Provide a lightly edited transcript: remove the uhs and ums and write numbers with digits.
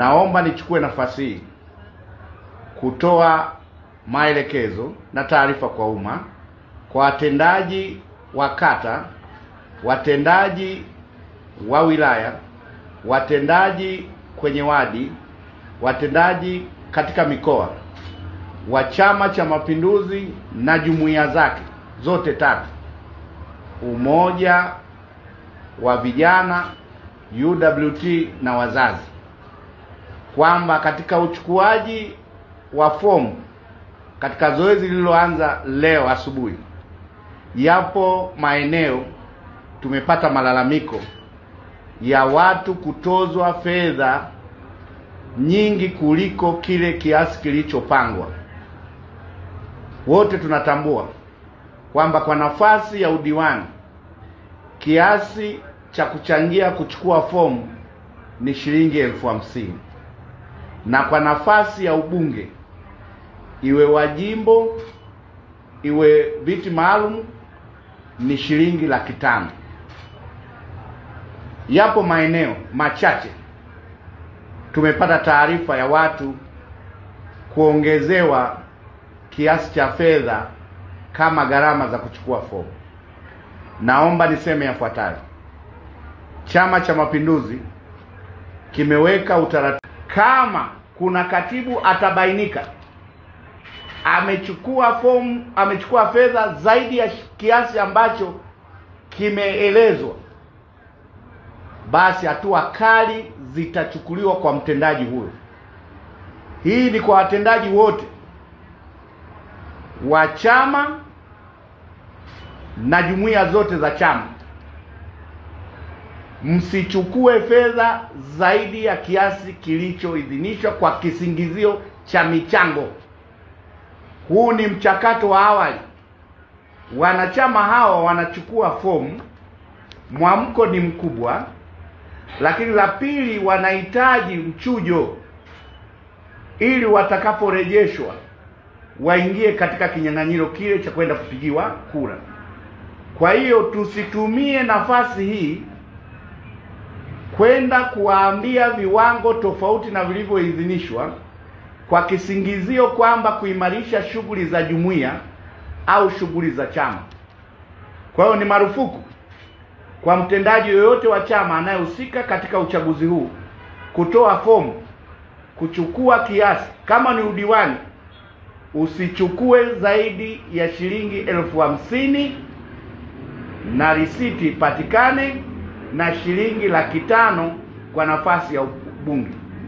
Naomba nichukue nafasi hii kutoa maelekezo na taarifa kwa umma, kwa watendaji wa kata, watendaji wa wilaya, watendaji kwenye wadi, watendaji katika mikoa wa Chama cha Mapinduzi na jumuiya zake zote tatu, Umoja wa Vijana, UWT na wazazi, kwamba katika uchukuaji wa fomu katika zoezi lililoanza leo asubuhi, yapo maeneo tumepata malalamiko ya watu kutozwa fedha nyingi kuliko kile kiasi kilichopangwa. Wote tunatambua kwamba kwa nafasi ya udiwani kiasi cha kuchangia kuchukua fomu ni shilingi 50,000, na kwa nafasi ya ubunge, iwe wa jimbo iwe viti maalum, ni shilingi 500,000. Yapo maeneo machache tumepata taarifa ya watu kuongezewa kiasi cha fedha kama gharama za kuchukua fomu. Naomba niseme yafuatayo. Chama cha Mapinduzi kimeweka utaratibu, kama kuna katibu atabainika amechukua fedha zaidi ya kiasi ambacho kimeelezwa, basi hatua kali zitachukuliwa kwa mtendaji huyo. Hii ni kwa watendaji wote wa chama na jumuiya zote za chama. Msichukue fedha zaidi ya kiasi kilichoidhinishwa kwa kisingizio cha michango. Huu ni mchakato wa awali. Wanachama hawa wanachukua fomu, mwamko ni mkubwa, lakini la pili, wanahitaji mchujo ili watakaporejeshwa waingie katika kinyang'anyiro kile cha kwenda kupigiwa kura. Kwa hiyo tusitumie nafasi hii kwenda kuwaambia viwango tofauti na vilivyoidhinishwa kwa kisingizio kwamba kuimarisha shughuli za jumuiya au shughuli za chama. Kwa hiyo ni marufuku kwa mtendaji yoyote wa chama anayehusika katika uchaguzi huu kutoa fomu, kuchukua kiasi. Kama ni udiwani, usichukue zaidi ya shilingi 50,000 na risiti ipatikane, na shilingi 500,000 kwa nafasi ya ubunge.